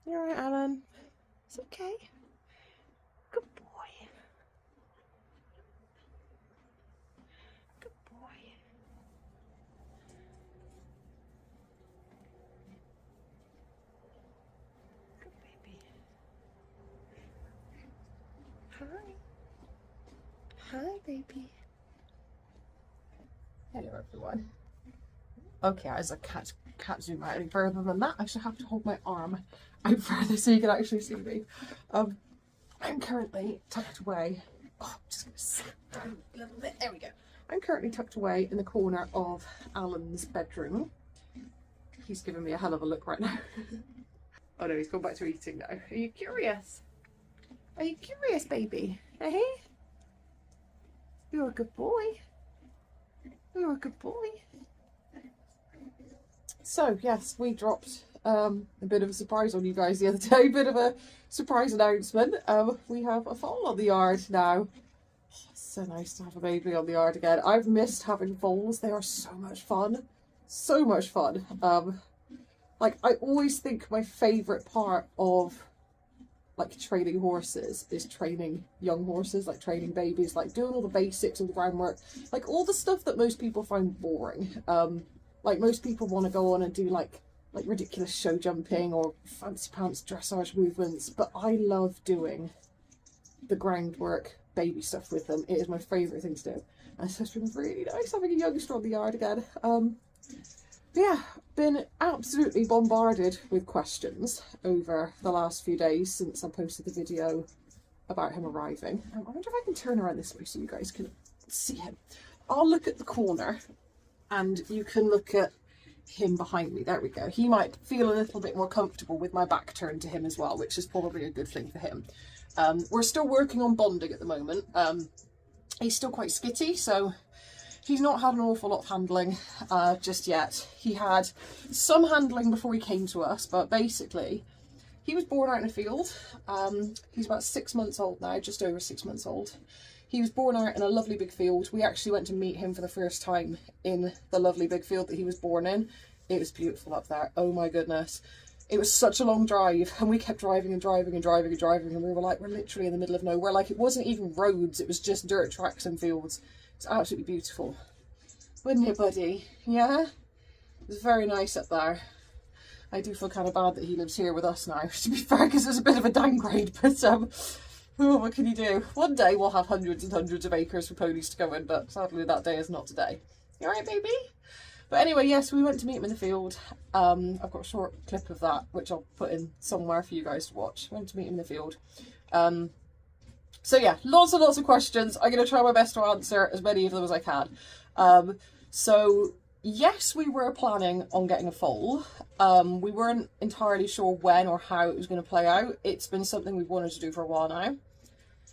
You alright, Alan? It's okay. Good boy. Good boy. Good baby. Hi. Hi, baby. Hello, everyone. Okay, as I can't zoom out any further than that, I should have to hold my arm out further so you can actually see me. I'm currently tucked away. Oh, I'm just going to sit down a little bit. There we go. I'm currently tucked away in the corner of Alan's bedroom. He's giving me a hell of a look right now. Oh no, he's gone back to eating now. Are you curious? Are you curious, baby? Hey? You're a good boy. You're a good boy. So yes, we dropped a bit of a surprise on you guys the other day, a bit of a surprise announcement. We have a foal on the yard now. Oh, it's so nice to have a baby on the yard again. I've missed having foals. They are so much fun. So much fun. Like, I always think my favourite part of like training horses is training young horses, like training babies, like doing all the basics, all the groundwork, like all the stuff that most people find boring. Like most people want to go on and do like ridiculous show jumping or fancy pants dressage movements, but I love doing the groundwork baby stuff with them. It is my favourite thing to do, and so it's been really nice having a youngster on the yard again. Yeah, been absolutely bombarded with questions over the last few days since I posted the video about him arriving. I wonder if I can turn around this way so you guys can see him. I'll look at the corner and you can look at him behind me. There we go. He might feel a little bit more comfortable with my back turned to him as well, which is probably a good thing for him. We're still working on bonding at the moment. He's still quite skitty, so he's not had an awful lot of handling just yet. He had some handling before he came to us, but basically he was born out in a field. He's about 6 months old now, just over 6 months old. He was born out in a lovely big field. We actually went to meet him for the first time in the lovely big field that he was born in. It was beautiful up there. Oh my goodness. It was such a long drive, and we kept driving and driving and driving and driving, and we were like, we're literally in the middle of nowhere. Like, it wasn't even roads, it was just dirt tracks and fields. It's absolutely beautiful. Wouldn't it, buddy? Yeah? It was very nice up there. I do feel kind of bad that he lives here with us now, to be fair, because it's a bit of a downgrade, but oh, what can you do? One day we'll have hundreds and hundreds of acres for ponies to go in, but sadly that day is not today. You alright, baby? But anyway, yes, we went to meet him in the field. I've got a short clip of that, which I'll put in somewhere for you guys to watch. We went to meet him in the field. So yeah, lots and lots of questions. I'm going to try my best to answer as many of them as I can. So yes, we were planning on getting a foal. We weren't entirely sure when or how it was going to play out. It's been something we've wanted to do for a while now.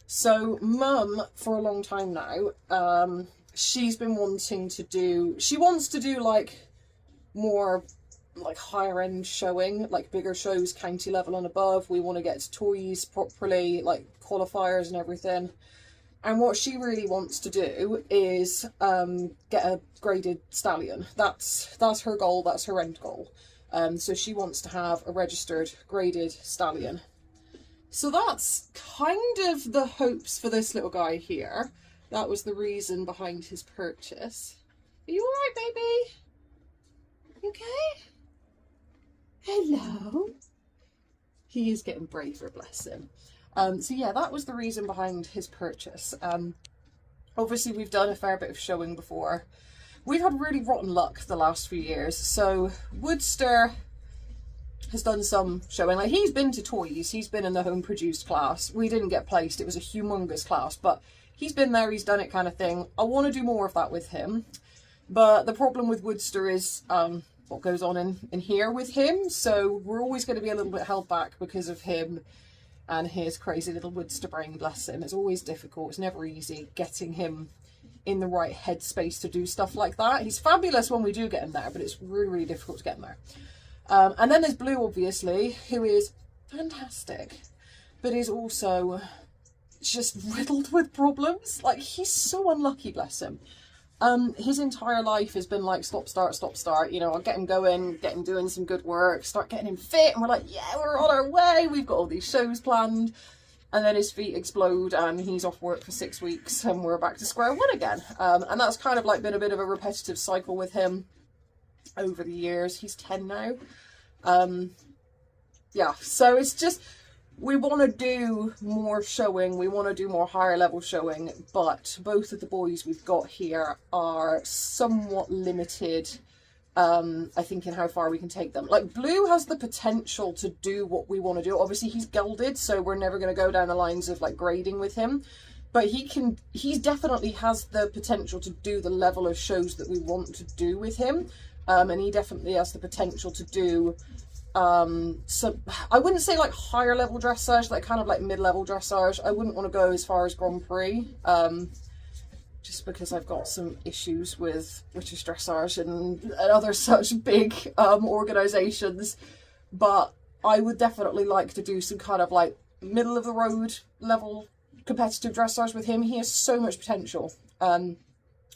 So Mum, for a long time now, she's been wanting to do, she wants to do like more like higher end showing, like bigger shows, county level and above. We want to get to toys properly, like qualifiers and everything. And what she really wants to do is get a graded stallion. That's her goal, that's her end goal. So she wants to have a registered graded stallion. So that's kind of the hopes for this little guy here. That was the reason behind his purchase. Are you alright, baby? You okay? Hello? He is getting braver, bless him. So yeah, that was the reason behind his purchase. Obviously we've done a fair bit of showing before. We've had really rotten luck the last few years. So Woodster has done some showing. Like, he's been to toys, he's been in the home produced class. We didn't get placed, it was a humongous class, but he's been there, he's done it kind of thing. I want to do more of that with him. But the problem with Woodster is what goes on in here with him. So we're always going to be a little bit held back because of him and his crazy little Woodster brain, bless him. It's always difficult, it's never easy getting him in the right headspace to do stuff like that. He's fabulous when we do get him there, but it's really, really difficult to get him there. And then there's Blue, obviously, who is fantastic, but is also just riddled with problems. Like, he's so unlucky, bless him. His entire life has been like stop start, you know, I'll get him going, get him doing some good work, start getting him fit, and we're like, yeah, we're on our way, we've got all these shows planned, and then his feet explode and he's off work for 6 weeks and we're back to square one again. And that's kind of like been a bit of a repetitive cycle with him over the years. He's 10 now. Yeah, so it's just, we want to do more showing, we want to do more higher level showing, but both of the boys we've got here are somewhat limited, I think, in how far we can take them. Like, Blue has the potential to do what we want to do. Obviously, he's gelded, so we're never going to go down the lines of, like, grading with him. But he definitely has the potential to do the level of shows that we want to do with him. And he definitely has the potential to do... so I wouldn't say like higher level dressage, like kind of like mid-level dressage. I wouldn't want to go as far as Grand Prix, just because I've got some issues with British dressage and other such big organisations. But I would definitely like to do some kind of like middle of the road level competitive dressage with him. He has so much potential, but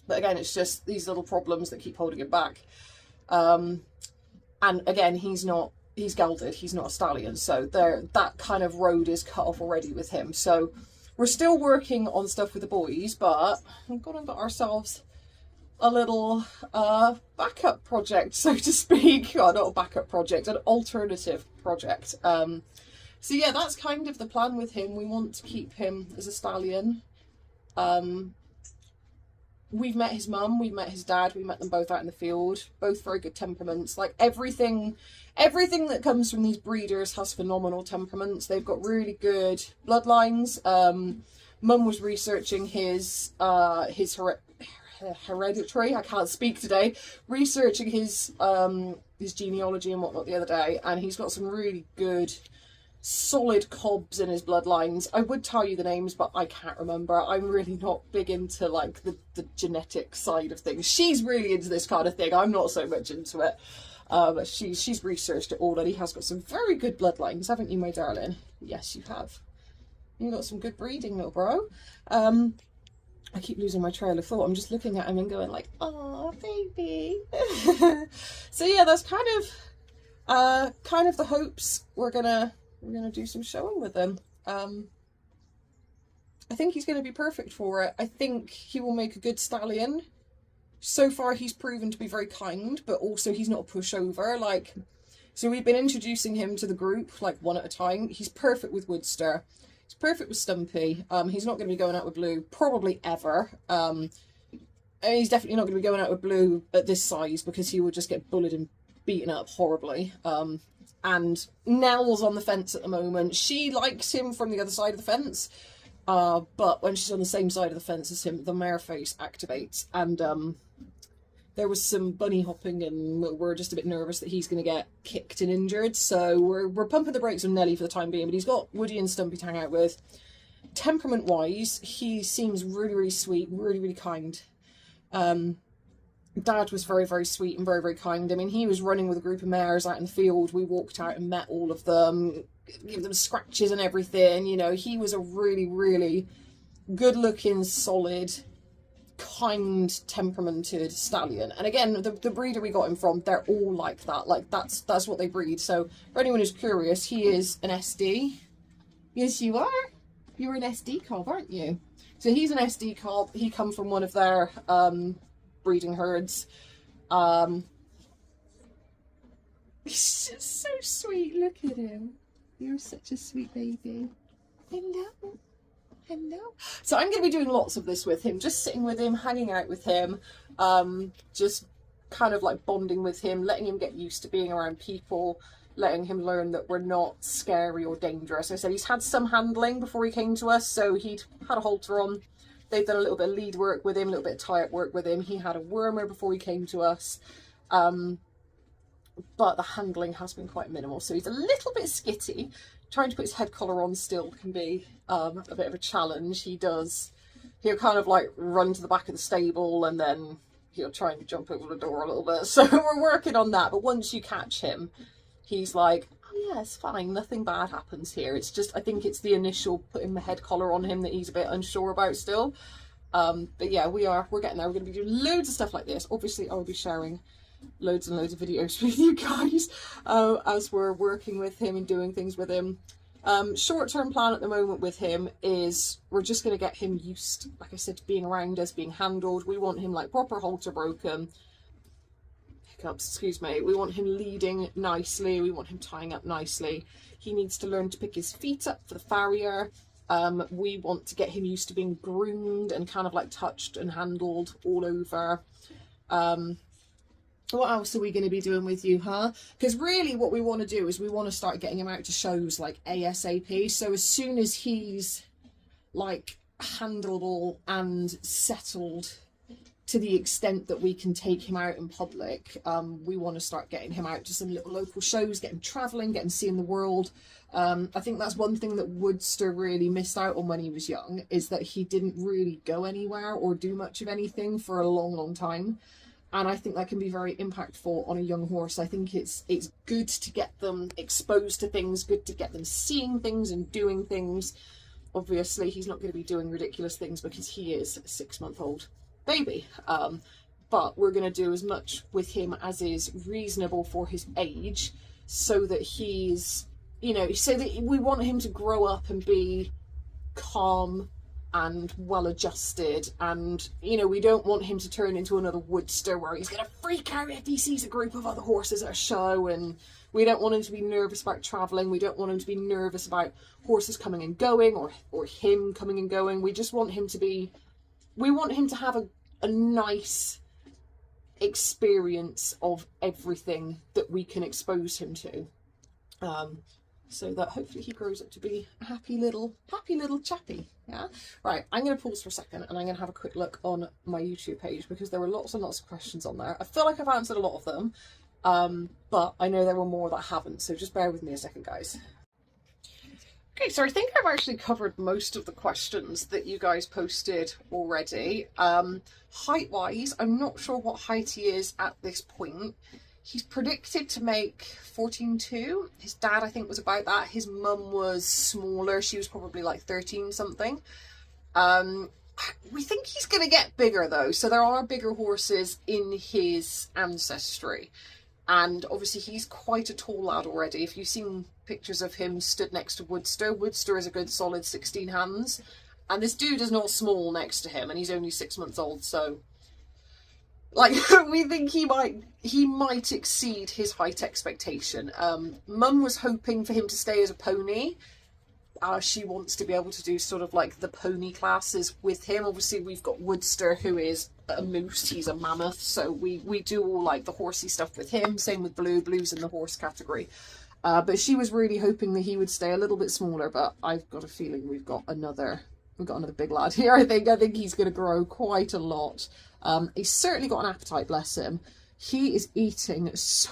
again, it's just these little problems that keep holding him back. And again, he's gelded, he's not a stallion, so that kind of road is cut off already with him. So we're still working on stuff with the boys, but we've got ourselves a little backup project, so to speak. Oh, not a backup project, an alternative project. So yeah, that's kind of the plan with him. We want to keep him as a stallion. We've met his mum, we've met his dad, we met them both out in the field, both very good temperaments. Like, everything that comes from these breeders has phenomenal temperaments. They've got really good bloodlines. Mum was researching his hereditary, I can't speak today, researching his genealogy and whatnot the other day, and he's got some really good solid cobs in his bloodlines. I would tell you the names, but I can't remember. I'm really not big into like the genetic side of things. She's really into this kind of thing. I'm not so much into it. But she's researched it all, and he has got some very good bloodlines, haven't you, my darling? Yes, you have. You've got some good breeding, little bro. I keep losing my trail of thought. I'm just looking at him and going like, oh, baby. So yeah, that's kind of the hopes. We're gonna do some showing with him. I think he's going to be perfect for it. I think he will make a good stallion. So far, he's proven to be very kind, but also he's not a pushover. Like, so we've been introducing him to the group, like, one at a time. He's perfect with Woodster. He's perfect with Stumpy. He's not going to be going out with Blue, probably ever. And he's definitely not going to be going out with Blue at this size, because he would just get bullied and beaten up horribly. And Nell's on the fence at the moment. She likes him from the other side of the fence, but when she's on the same side of the fence as him, the mare face activates, and there was some bunny hopping, and we're just a bit nervous that he's going to get kicked and injured, so we're pumping the brakes on Nelly for the time being. But he's got Woody and Stumpy to hang out with. Temperament wise, he seems really, really sweet, really, really kind. Dad was very, very sweet and very, very kind. I mean, he was running with a group of mares out in the field. We walked out and met all of them, give them scratches and everything. You know, he was a really, really good-looking, solid, kind, temperamented stallion. And again, the breeder we got him from, they're all like that. Like, that's what they breed. So, for anyone who's curious, he is an SD. Yes, you are. You're an SD cob, aren't you? So he's an SD cob. He come from one of their breeding herds. He's just so sweet. Look at him. You're such a sweet baby. Hello. Hello. So I'm going to be doing lots of this with him, just sitting with him, hanging out with him, just kind of like bonding with him, letting him get used to being around people, letting him learn that we're not scary or dangerous. I said he's had some handling before he came to us, so he'd had a halter on. They've done a little bit of lead work with him, a little bit of tie-up work with him. He had a wormer before he came to us. But the handling has been quite minimal. So he's a little bit skitty. Trying to put his head collar on still can be a bit of a challenge. He'll kind of like run to the back of the stable, and then he'll try and jump over the door a little bit. So we're working on that. But once you catch him, he's like, oh yeah, it's fine, nothing bad happens here. It's just, I think it's the initial putting the head collar on him that he's a bit unsure about still. But yeah, we're getting there. We're going to be doing loads of stuff like this. Obviously, I'll be sharing loads and loads of videos with you guys as we're working with him and doing things with him. Short-term plan at the moment with him is we're just going to get him used, like I said, to being around us, being handled. We want him like proper halter broken. Hiccups, excuse me. We want him leading nicely. We want him tying up nicely. He needs to learn to pick his feet up for the farrier. We want to get him used to being groomed and kind of like touched and handled all over. What else are we going to be doing with you, huh? Because really what we want to do is we want to start getting him out to shows like ASAP. So as soon as he's like handleable and settled to the extent that we can take him out in public, we want to start getting him out to some little local shows, get him travelling, get him seeing the world. I think that's one thing that Woodster really missed out on when he was young, is that he didn't really go anywhere or do much of anything for a long time. And I think that can be very impactful on a young horse. I think it's good to get them exposed to things, good to get them seeing things and doing things. Obviously, he's not going to be doing ridiculous things because he is a 6-month-old baby. But we're going to do as much with him as is reasonable for his age, so that he's, you know, so that we want him to grow up and be calm and well adjusted, and you know, we don't want him to turn into another Woodster where he's gonna freak out if he sees a group of other horses at a show, and we don't want him to be nervous about traveling. We don't want him to be nervous about horses coming and going, or him coming and going. We just want him to be, we want him to have a nice experience of everything that we can expose him to, so that hopefully he grows up to be a happy little chappy. Yeah. Right, I'm going to pause for a second and I'm going to have a quick look on my YouTube page, because there were lots and lots of questions on there. I feel like I've answered a lot of them, but I know there were more that haven't, so just bear with me a second, guys. Okay, so I think I've actually covered most of the questions that you guys posted already. Height-wise, I'm not sure what height he is at this point. He's predicted to make 14.2. His dad, I think, was about that. His mum was smaller. She was probably like 13 something. We think he's going to get bigger though. So there are bigger horses in his ancestry. And obviously he's quite a tall lad already. If you've seen pictures of him stood next to Woodster, Woodster is a good solid 16 hands. And this dude is not small next to him, and he's only 6 months old, so like, we think he might exceed his height expectation. Mum was hoping for him to stay as a pony. She wants to be able to do sort of like the pony classes with him. Obviously, we've got Woodster, who is a moose. He's a mammoth, so we do all like the horsey stuff with him. Same with Blue. Blue's in the horse category. But she was really hoping that he would stay a little bit smaller. But I've got a feeling we've got another big lad here. I think he's going to grow quite a lot. He's certainly got an appetite, bless him. He is eating so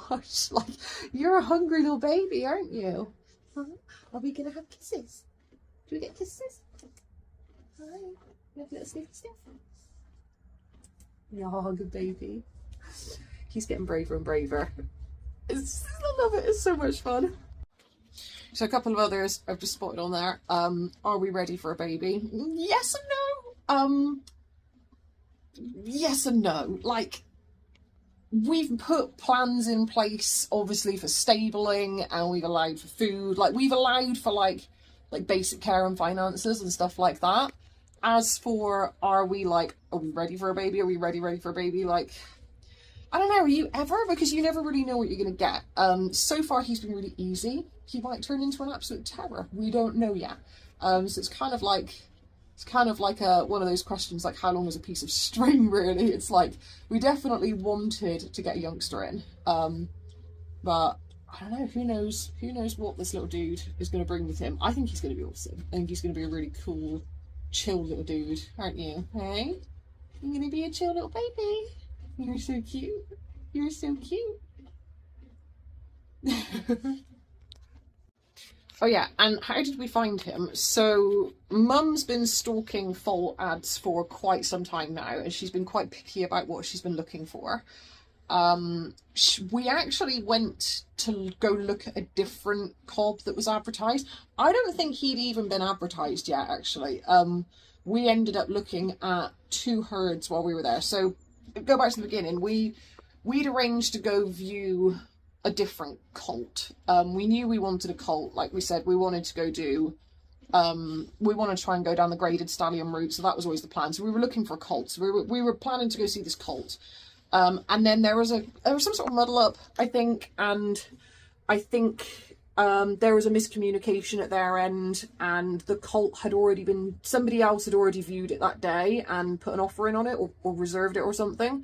much. Like, you're a hungry little baby, aren't you? Huh? Are we going to have kisses? Do we get kisses? Hi. You have a little sniff? Yeah, good baby. He's getting braver and braver. I love it. It's so much fun. So a couple of others I've just spotted on there. Are we ready for a baby? Yes and no. Yes and no. Like, we've put plans in place, obviously, for stabling, and we've allowed for food. Like, we've allowed for like basic care and finances and stuff like that. As for, are we ready for a baby? Are we ready for a baby? Like, I don't know, are you ever? Because you never really know what you're going to get. So far he's been really easy. He might turn into an absolute terror. We don't know yet. So it's kind of like one of those questions, like, how long is a piece of string, really? It's like, we definitely wanted to get a youngster in. But I don't know, who knows what this little dude is going to bring with him. I think he's going to be awesome. I think he's going to be a really cool, chill little dude, aren't you? Hey? You're going to be a chill little baby. You're so cute. You're so cute. Oh yeah, and how did we find him? So Mum's been stalking foal ads for quite some time now, and she's been quite picky about what she's been looking for. We actually went to go look at a different cob that was advertised. I don't think he'd even been advertised yet, actually. we ended up looking at 2 herds while we were there. So go back to the beginning. We'd arranged to go view a different colt. We knew we wanted a colt. Like we said, we wanted to go do, we want to try and go down the graded stallion route. So that was always the plan. So we were looking for a colt. So we were planning to go see this colt. And then there was some sort of muddle up, I think. And I think there was a miscommunication at their end, and the colt had already been, somebody else had already viewed it that day and put an offer in on it, or reserved it or something.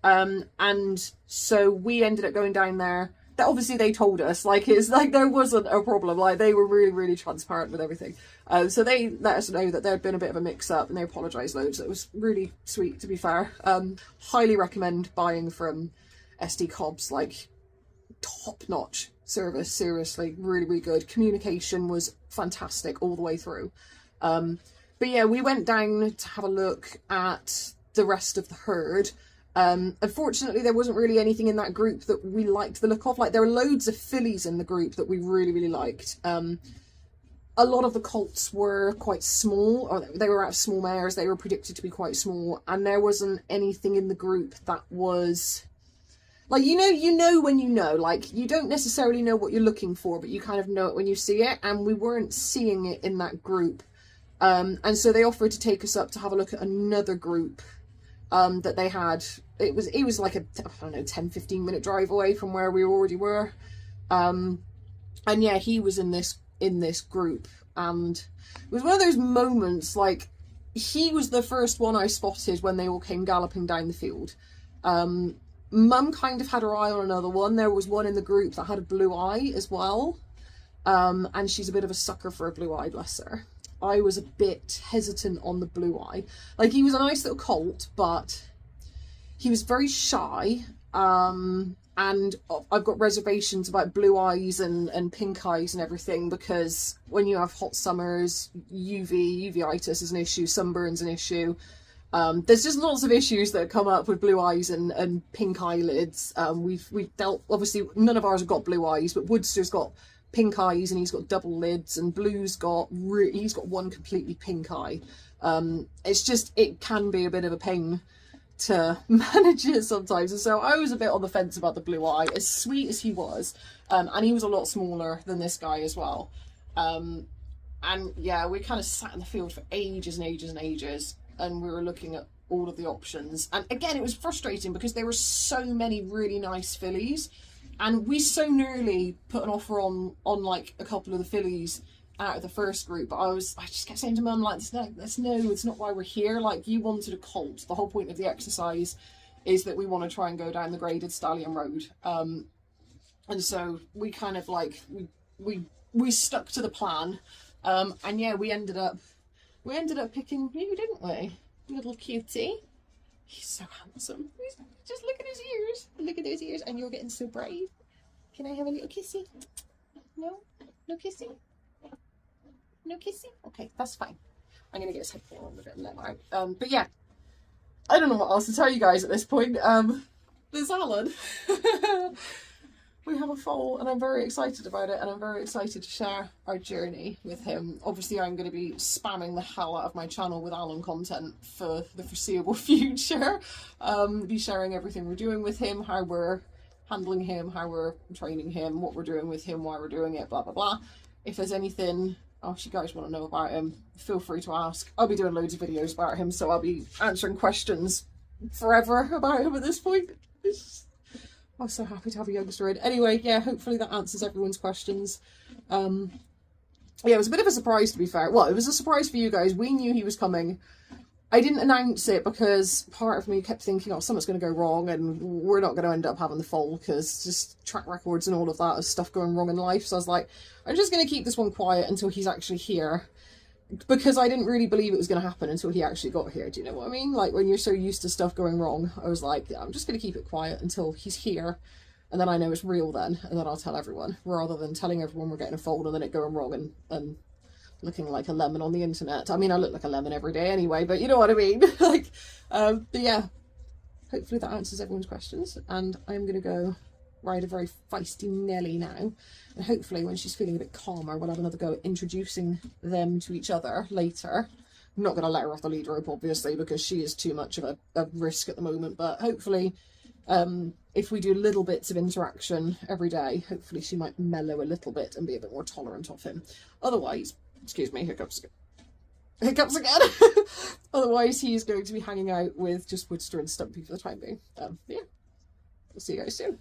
And so we ended up going down there. That obviously they told us, like, it's like there wasn't a problem, like they were really, really transparent with everything. So they let us know that there had been a bit of a mix up, and they apologised loads. It was really sweet, to be fair. Highly recommend buying from SD Cobs, like top notch service, seriously, really, really good. Communication was fantastic all the way through. But yeah, we went down to have a look at the rest of the herd. Unfortunately, there wasn't really anything in that group that we liked the look of. Like, there were loads of fillies in the group that we really, really liked. A lot of the colts were quite small, or they were out of small mares. They were predicted to be quite small, and there wasn't anything in the group that was like, you know when you know, like, you don't necessarily know what you're looking for, but you kind of know it when you see it, and we weren't seeing it in that group. And so they offered to take us up to have a look at another group that they had. It was like a, I don't know, 10-15 minute drive away from where we already were. And yeah, he was in this group, and it was one of those moments, like, he was the first one I spotted when they all came galloping down the field. Mum kind of had her eye on another one. There was one in the group that had a blue eye as well. And she's a bit of a sucker for a blue eye, bless her. I was a bit hesitant on the blue eye. Like, he was a nice little colt, but he was very shy. And I've got reservations about blue eyes and pink eyes and everything, because when you have hot summers, uveitis is an issue, sunburn's an issue. There's just lots of issues that come up with blue eyes and pink eyelids. We've dealt, obviously none of ours have got blue eyes, but Woodster's got pink eyes and he's got double lids, and Blue's he's got one completely pink eye. It's just, it can be a bit of a pain to manage it sometimes, and so I was a bit on the fence about the blue eye, as sweet as he was. And he was a lot smaller than this guy as well. And yeah, we kind of sat in the field for ages and ages and ages, and we were looking at all of the options. And again, it was frustrating because there were so many really nice fillies, and we so nearly put an offer on like a couple of the fillies out of the first group, but I just kept saying to Mum, like, it's not why we're here. Like, you wanted a colt. The whole point of the exercise is that we want to try and go down the graded stallion road. And so we kind of like, we stuck to the plan. And yeah, we ended up picking you, didn't we? Little cutie. He's so handsome. Just look at his ears. Look at those ears. And you're getting so brave. Can I have a little kissy? No? No kissy? No kissy? Okay, that's fine. I'm going to get his headphone on with it and let him out. But yeah, I don't know what else to tell you guys at this point. There's Alan. We have a foal, and I'm very excited about it, and I'm very excited to share our journey with him. Obviously, I'm going to be spamming the hell out of my channel with Alan content for the foreseeable future. Be sharing everything we're doing with him, how we're handling him, how we're training him, what we're doing with him, why we're doing it, blah, blah, blah. If there's anything else you guys want to know about him, feel free to ask. I'll be doing loads of videos about him, so I'll be answering questions forever about him at this point. I'm so happy to have a youngster in. Anyway, yeah, hopefully that answers everyone's questions. Yeah, it was a bit of a surprise, to be fair. Well, it was a surprise for you guys. We knew he was coming. I didn't announce it because part of me kept thinking, oh, something's going to go wrong and we're not going to end up having the foal, because just track records and all of that of stuff going wrong in life. So I was like, I'm just going to keep this one quiet until he's actually here, because I didn't really believe it was going to happen until he actually got here. Do you know what I mean? Like, when you're so used to stuff going wrong, I was like, yeah, I'm just going to keep it quiet until he's here, and then I know it's real then, and then I'll tell everyone, rather than telling everyone we're getting a foal and then it going wrong and looking like a lemon on the internet. I mean, I look like a lemon every day anyway, but you know what I mean? Like, but yeah, hopefully that answers everyone's questions, and I'm going to go ride a very feisty Nelly now, and hopefully when she's feeling a bit calmer we'll have another go at introducing them to each other later not going to let her off the lead rope, obviously, because she is too much of a risk at the moment. But hopefully, if we do little bits of interaction every day, hopefully she might mellow a little bit and be a bit more tolerant of him. Otherwise, excuse me, hiccups again. Otherwise, he's going to be hanging out with just Woodster and Stumpy for the time being. Yeah, we'll see you guys soon.